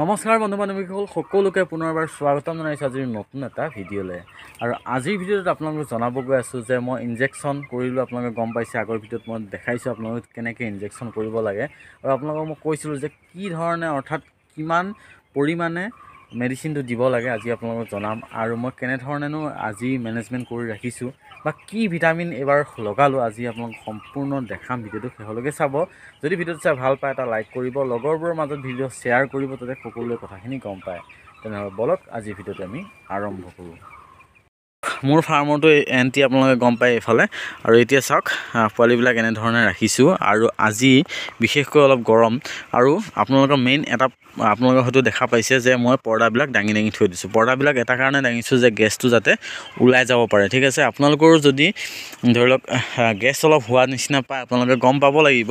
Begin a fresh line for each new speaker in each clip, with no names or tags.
নমস্কাৰ বন্ধু বান্ধৱীসকল সকলোকে পুনৰবাৰ স্বাগতম জনাইছোঁ আজিৰ নতুন এটা ভিডিঅ'লৈ। আৰু আজিৰ ভিডিঅ'ত আপোনালোকক জনাব গৈ আছোঁ যে মই ইনজেকশ্যন কৰিলোঁ। আপোনালোকে গম পাইছে, আগৰ ভিডিঅ'ত মই দেখাইছোঁ আপোনালোকক কেনেকৈ ইনজেকশ্যন কৰিব লাগে। আৰু আপোনালোকক মই কৈছিলোঁ যে কি ধৰণে অৰ্থাৎ কিমান পৰিমাণে মেডিচিনটো দিব লাগে আজি আপোনালোকক জনাম। আৰু মই কেনেধৰণেনো আজি মেনেজমেণ্ট কৰি ৰাখিছোঁ বা কি ভিটামিন এইবাৰ লগালোঁ আজি আপোনালোকক সম্পূৰ্ণ দেখাম। ভিডিঅ'টো শেষলৈকে চাব। যদি ভিডিঅ'টো চাই ভাল পায় এটা লাইক কৰিব, লগৰবোৰৰ মাজত ভিডিঅ' শ্বেয়াৰ কৰিব, যাতে সকলোৱে কথাখিনি গম পায়। তেনেহ'লে বলক আজিৰ ভিডিঅ'টো আমি আৰম্ভ কৰোঁ। মোৰ ফাৰ্মৰটো এণ্টি আপোনালোকে গম পায় এইফালে। আৰু এতিয়া চাওক পোৱালিবিলাক এনেধৰণে ৰাখিছোঁ। আৰু আজি বিশেষকৈ অলপ গৰম, আৰু আপোনালোকৰ মেইন এটা আপোনালোকে হয়তো দেখা পাইছে যে মই পৰ্দাবিলাক দাঙি থৈ দিছোঁ। পৰ্দাবিলাক এটা কাৰণে দাঙিছোঁ যে গেছটো যাতে ওলাই যাব পাৰে। ঠিক আছে, আপোনালোকৰো যদি ধৰি লওক গেছ অলপ হোৱা নিচিনা পায়, আপোনালোকে গম পাব লাগিব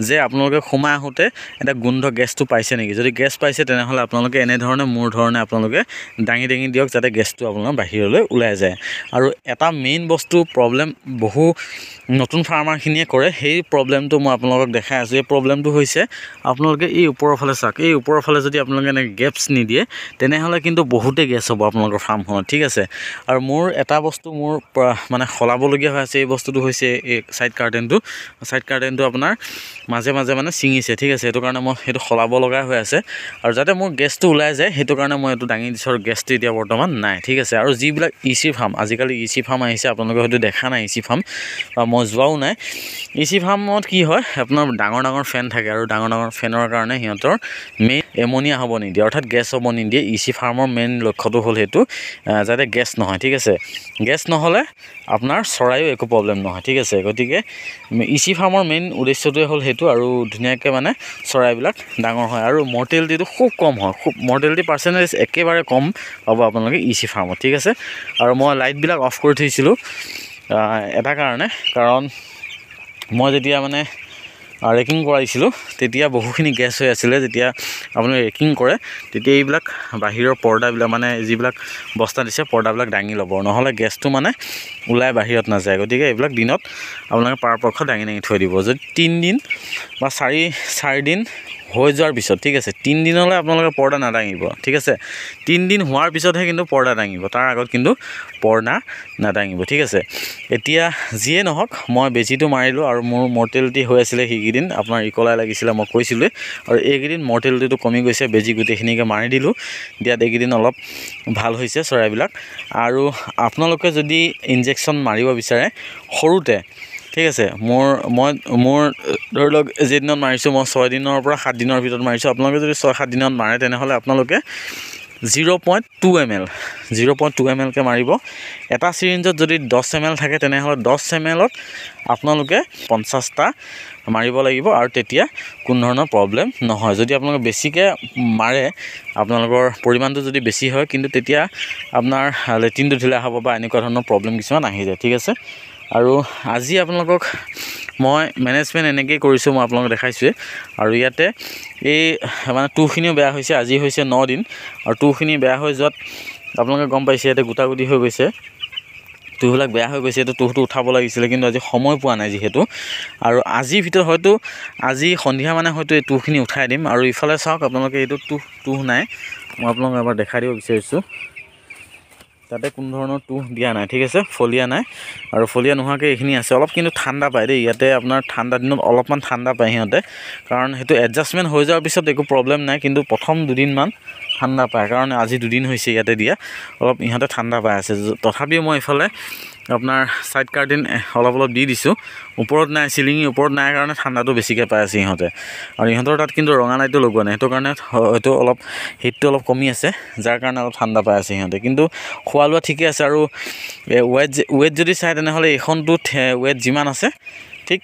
যে আপোনালোকে সোমাই আহোঁতে এটা গোন্ধ গেছটো পাইছে নেকি। যদি গেছ পাইছে তেনেহ'লে আপোনালোকে এনেধৰণে মোৰ ধৰণে আপোনালোকে দাঙি দিয়ক, যাতে গেছটো আপোনাৰ বাহিৰলৈ ওলাই যায়। আৰু এটা মেইন বস্তু প্ৰব্লেম বহু নতুন ফাৰ্মাৰখিনিয়ে কৰে, সেই প্ৰব্লেমটো মই আপোনালোকক দেখাই আছোঁ। এই প্ৰব্লেমটো হৈছে আপোনালোকে এই ওপৰৰ ফালে চাওক, এই ওপৰৰ ফালে যদি আপোনালোকে এনেকৈ গেপছ নিদিয়ে তেনেহ'লে কিন্তু বহুতেই গেছ হ'ব আপোনালোকৰ ফাৰ্মখনত। ঠিক আছে, আৰু মোৰ এটা বস্তু মোৰ মানে সলাবলগীয়া হৈ আছে। এই বস্তুটো হৈছে এই ছাইড কাৰ্টেনটো আপোনাৰ মাজে মানে ছিঙিছে। ঠিক আছে, সেইটো কাৰণে মই সেইটো সলাব লগা হৈ আছে। আৰু যাতে মোৰ গেছটো ওলাই যায় সেইটো কাৰণে মই এইটো দাঙি দিছোঁ। আৰু গেছটো এতিয়া বৰ্তমান নাই। ঠিক আছে, আৰু যিবিলাক ইচি ফাৰ্ম, আজিকালি ইচি ফাৰ্ম আহিছে, আপোনালোকে হয়তো দেখা নাই ইচি ফাৰ্ম, বা মই যোৱাও নাই। ইচি ফাৰ্মত কি হয়, আপোনাৰ ডাঙৰ ফেন থাকে, আৰু ডাঙৰ ফেনৰ কাৰণে সিহঁতৰ মেইন এমনিয়া হ'ব নিদিয়ে, অৰ্থাৎ গেছ হ'ব নিদিয়ে। ইচি ফাৰ্মৰ মেইন লক্ষ্যটো হ'ল সেইটো যাতে গেছ নহয়। ঠিক আছে, গেছ নহ'লে আপোনাৰ চৰাইও একো প্ৰব্লেম নহয়। ঠিক আছে, গতিকে ইচি ফাৰ্মৰ মেইন উদ্দেশ্যটোৱে হ'ল সেইটো, আৰু ধুনীয়াকৈ মানে চৰাইবিলাক ডাঙৰ হয়, আৰু মৰ্টেলিটিটো খুব কম হয়। মৰ্টেলিটি পাৰ্চেণ্টেজ একেবাৰে কম পাব আপোনালোকে ইচি ফাৰ্মত। ঠিক আছে, আৰু মই লাইটবিলাক অফ কৰি থৈছিলোঁ এটা কাৰণ মই যেতিয়া মানে ৰেকিং কৰাইছিলোঁ তেতিয়া বহুখিনি গেছ হৈ আছিলে। যেতিয়া আপুনি ৰেকিং কৰে তেতিয়া এইবিলাক বাহিৰৰ পৰ্দাবিলাক মানে যিবিলাক বস্তা দিছে পৰ্দাবিলাক দাঙি ল'ব, নহ'লে গেছটো মানে ওলাই বাহিৰত নাযায়। গতিকে এইবিলাক দিনত আপোনালোকে পৰাপক্ষত দাঙি থৈ দিব। যদি 3 দিন বা 4 দিন হৈ যোৱাৰ পিছত, ঠিক আছে, 3 দিনলৈ আপোনালোকে পৰ্দা নাদাঙিব। ঠিক আছে, 3 দিন হোৱাৰ পিছতহে কিন্তু পৰ্দা দাঙিব, তাৰ আগত কিন্তু পৰ্দা নাদাঙিব। ঠিক আছে, এতিয়া যিয়ে নহওক মই বেজীটো মাৰিলোঁ, আৰু মোৰ মৰ্টেলিটি হৈ আছিলে সেইকেইদিন আপোনাৰ ইকলাই লাগিছিলে, মই কৈছিলোঁ। আৰু এইকেইদিন মৰ্টেলিটিটো কমি গৈছে, বেজী গোটেইখিনিকে মাৰি দিলোঁ। দিয়াত এইকেইদিন অলপ ভাল হৈছে চৰাইবিলাক। আৰু আপোনালোকে যদি ইনজেকশ্যন মাৰিব বিচাৰে সৰুতে, ঠিক আছে, মোৰ ধৰি লওক যিদিনত মাৰিছোঁ মই 6 দিনৰ পৰা 7 দিনৰ ভিতৰত মাৰিছোঁ। আপোনালোকে যদি 6-7 দিনত মাৰে তেনেহ'লে আপোনালোকে 0.2 ml কৈ মাৰিব। এটা চিৰিঞ্জত যদি 10 ml থাকে তেনেহ'লে 10 ml আপোনালোকে 50টা মাৰিব লাগিব, আৰু তেতিয়া কোনো ধৰণৰ প্ৰব্লেম নহয়। যদি আপোনালোকে বেছিকৈ মাৰে, আপোনালোকৰ পৰিমাণটো যদি বেছি হয়, কিন্তু তেতিয়া আপোনাৰ লেট্ৰিনটো ঢিলা হ'ব বা এনেকুৱা ধৰণৰ প্ৰব্লেম কিছুমান আহি যায়। ঠিক আছে, আৰু আজি আপোনালোকক মই মেনেজমেণ্ট এনেকৈয়ে কৰিছোঁ, মই আপোনালোকক দেখাইছোঁৱেই। আৰু ইয়াতে এই মানে তুঁহখিনিও বেয়া হৈছে, আজি হৈছে 9 দিন, আৰু তুঁহখিনি বেয়া হৈ যোৱাত আপোনালোকে গম পাইছে ইয়াতে গোটাগুটি হৈ গৈছে, তুঁহবিলাক বেয়া হৈ গৈছে। এইটো তুঁহটো উঠাব লাগিছিলে, কিন্তু আজি সময় পোৱা নাই যিহেতু। আৰু আজিৰ ভিতৰত হয়তো আজি সন্ধিয়া মানে হয়তো এই তুঁহখিনি উঠাই দিম। আৰু ইফালে চাওক আপোনালোকে এইটো তুঁহ নাই, মই আপোনালোকক এবাৰ দেখাই দিব বিচাৰিছোঁ। তাতে কোনো ধৰণৰ তুঁহ দিয়া নাই। ঠিক আছে, ফলিয়া নাই, আৰু ফলিয়া নোহোৱাকৈ এইখিনি আছে। অলপ কিন্তু ঠাণ্ডা পায় দেই, ইয়াতে আপোনাৰ ঠাণ্ডা দিনত অলপমান ঠাণ্ডা পায় সিহঁতে, কাৰণ সেইটো এডজাষ্টমেণ্ট হৈ যোৱাৰ পিছত একো প্ৰব্লেম নাই, কিন্তু প্ৰথম 2 দিনমান ঠাণ্ডা পায়। কাৰণ আজি 2 দিন হৈছে ইয়াতে দিয়া, অলপ ইহঁতে ঠাণ্ডা পাই আছে। তথাপিও মই এইফালে আপোনাৰ ছাইড কাৰ্টেন অলপ দি দিছোঁ। ওপৰত নাই, চিলিঙি ওপৰত নাই কাৰণে ঠাণ্ডাটো বেছিকৈ পাই আছে ইহঁতে। আৰু ইহঁতৰ তাত কিন্তু ৰঙা লাইটটো লগোৱা নাই, সেইটো কাৰণে হয়তো অলপ হিটটো অলপ কমি আছে, যাৰ কাৰণে অলপ ঠাণ্ডা পাই আছে সিহঁতে। কিন্তু খোৱা লোৱা ঠিকে আছে। আৰু ৱেট যদি চাই তেনেহ'লে এইখনটোত ৱেট যিমান আছে ঠিক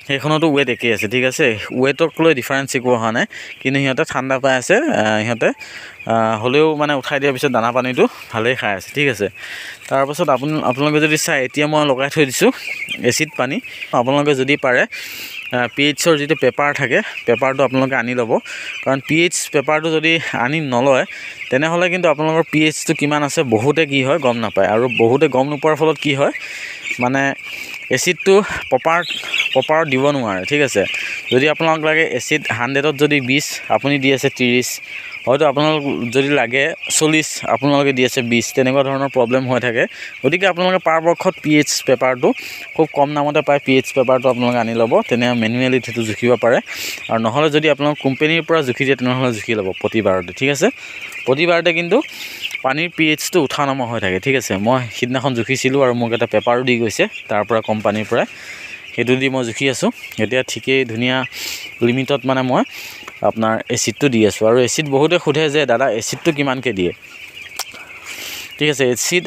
সেইখনতো ৱেট একেই আছে। ঠিক আছে, ৱেটক লৈ ডিফাৰেঞ্চ একো অহা নাই, কিন্তু সিহঁতে ঠাণ্ডা পাই আছে। সিহঁতে হ'লেও মানে উঠাই দিয়াৰ পিছত দানা পানীটো ভালেই খাই আছে। ঠিক আছে, তাৰপাছত আপোনালোকে যদি চাই এতিয়া মই লগাই থৈ দিছোঁ এচিড পানী। আপোনালোকে যদি পাৰে PHৰ যিটো পেপাৰ থাকে, পেপাৰটো আপোনালোকে আনি ল'ব, কাৰণ PH পেপাৰটো যদি আনি নলয় তেনেহ'লে কিন্তু আপোনালোকৰ PHটো কিমান আছে বহুতে কি হয় গম নাপায়। আৰু বহুতে গম নোপোৱাৰ ফলত কি হয়, মানে এচিডটো প্ৰপাৰত দিব নোৱাৰে। ঠিক আছে, যদি আপোনাক লাগে এচিড 100ত যদি 20 আপুনি দি আছে 30, হয়তো আপোনালোক যদি লাগে 40 আপোনালোকে দি আছে 20 তেনেকুৱা ধৰণৰ প্ৰব্লেম হৈ থাকে গতিকে আপোনালোকে পাৰপক্ষত pH পেপাৰটো খুব কম দামতে পায় pH পেপাৰটো আপোনালোকে আনি ল'ব তেনে মেনুৱেলি সেইটো জুখিব পাৰে আৰু নহলে যদি আপোনালোক কোম্পানীৰ পৰা জুখি দিয়ে তেনেহলে জুখি ল'ব প্ৰতিবাৰতে ঠিক আছে প্ৰতিবাৰতে কিন্তু পানীৰ pH টো উঠা নমা হৈ থাকে ঠিক আছে মই সিদিনাখন জুখিছিলোঁ আৰু মোক এটা পেপাৰো দি গৈছে তাৰ পৰা কোম্পানীৰ পৰা সেইটো দি মই জুখি আছোঁ এতিয়া ঠিকই ধুনীয়া লিমিটত মানে মই আপোনাৰ এচিডটো দি আছোঁ আৰু এচিড বহুতে সোধে যে দাদা এচিডটো কিমানকে দিয়ে ঠিক আছে এচিড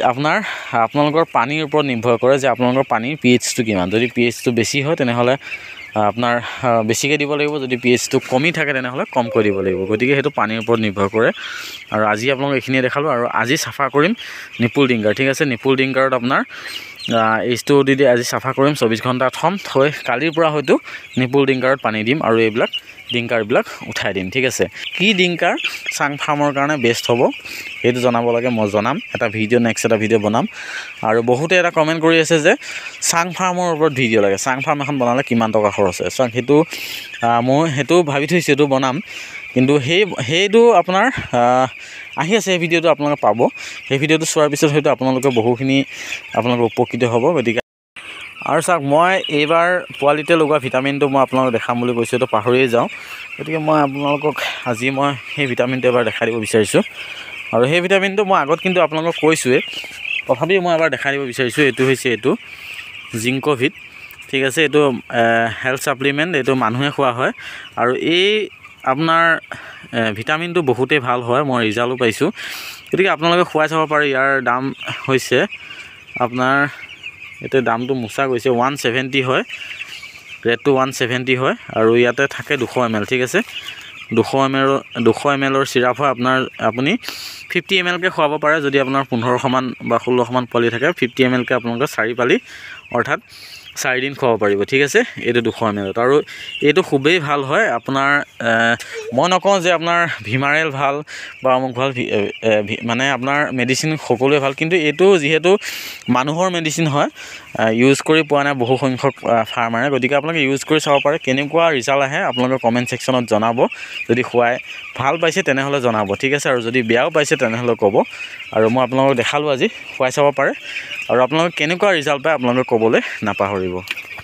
আপোনালোকৰ পানীৰ ওপৰত নিৰ্ভৰ কৰে যে আপোনালোকৰ পানীৰ pHটো কিমান যদি pHটো বেছি হয় তেনেহলে আপোনাৰ বেছিকৈ দিব লাগিব যদি pHটো কমি থাকে তেনেহলে কমকৈ দিব লাগিব গতিকে সেইটো পানীৰ ওপৰত নিৰ্ভৰ কৰে আৰু আজি আপোনালোক এইখিনিয়ে দেখালোঁ আৰু আজি চাফা কৰিম নিপুল ডিংকাৰ ঠিক আছে নিপুল ডিংকাৰত আপোনাৰ এইটো দি আজি চাফা কৰিম 24 ঘণ্টা থম থৈ কালিৰ পৰা হয়তো নিপুল ডিংকাৰত পানী দিম আৰু এইবিলাক ডিংকাৰবিলাক উঠাই দিম ঠিক আছে কি ডিংকাৰ চাং ফাৰ্মৰ কাৰণে বেষ্ট হ'ব সেইটো জনাব লাগে মই জনাম এটা ভিডিঅ' নেক্সট এটা ভিডিঅ' বনাম আৰু বহুতে এটা কমেণ্ট কৰি আছে যে চাং ফাৰ্মৰ ওপৰত ভিডিঅ' লাগে চাং ফাৰ্ম এখন বনালে কিমান টকা খৰচ হয় চাং সেইটো মই সেইটো ভাবি থৈছোঁ সেইটো বনাম কিন্তু সেইটো আপোনাৰ আহি আছে এই ভিডিঅ'টো আপোনালোকে পাব সেই ভিডিঅ'টো চোৱাৰ পিছত হয়তো আপোনালোকে বহুখিনি আপোনালোক উপকৃত হ'ব গতিকে আৰু চাওক মই এইবাৰ পোৱালিতে লগোৱা ভিটামিনটো মই আপোনালোকক দেখাম বুলি কৈছোঁ এইটো পাহৰিয়ে যাওঁ গতিকে মই আপোনালোকক আজি মই সেই ভিটামিনটো এবাৰ দেখাই দিব বিচাৰিছোঁ আৰু সেই ভিটামিনটো মই আগত কিন্তু আপোনালোকক কৈছোঁৱে তথাপিও মই এবাৰ দেখাই দিব বিচাৰিছোঁ এইটো হৈছে এইটো জিংকোভিট ঠিক আছে এইটো হেল্থ ছাপ্লিমেণ্ট এইটো মানুহে খোৱা হয় আৰু এই আপোনাৰ ভিটামিনটো বহুতেই ভাল হয় মই ৰিজাল্টো পাইছোঁ গতিকে আপোনালোকে খুৱাই চাব পাৰে ইয়াৰ দাম হৈছে আপোনাৰ এতিয়া দামটো মোচা গৈছে 170 হয় ৰেটটো 170 হয় আৰু ইয়াতে থাকে 200 ml ঠিক আছে 200 ml চিৰাপ হয় আপুনি 50 ml কে খুৱাব পাৰে যদি আপোনাৰ 1500 মান বা 1600 মান পোৱালি থাকে 50 ml কে আপোনালোকে 4 পালি অৰ্থাৎ 4 দিন খুৱাব পাৰিব ঠিক আছে এইটো 200 ml আৰু এইটো খুবেই ভাল হয় আপোনাৰ মই নকওঁ যে আপোনাৰ ভিমাৰেল ভাল বা অমুক ভাল মানে আপোনাৰ মেডিচিন সকলোৱে ভাল কিন্তু এইটো যিহেতু মানুহৰ মেডিচিন হয় ইউজ কৰি পোৱা নাই বহু সংখ্যক ফাৰ্মাৰে গতিকে আপোনালোকে ইউজ কৰি চাব পাৰে কেনেকুৱা ৰিজাল্ট আহে আপোনালোকে কমেণ্ট ছেকশ্যনত জনাব যদি খুৱাই ভাল পাইছে তেনেহ'লে জনাব ঠিক আছে আৰু যদি বেয়াও পাইছে তেনেহ'লে ক'ব আৰু মই আপোনালোকক দেখালোঁ আজি খুৱাই চাব পাৰে আৰু আপোনালোকে কেনেকুৱা ৰিজাল্ট পায় আপোনালোকে ক'বলৈ নাপাহৰিব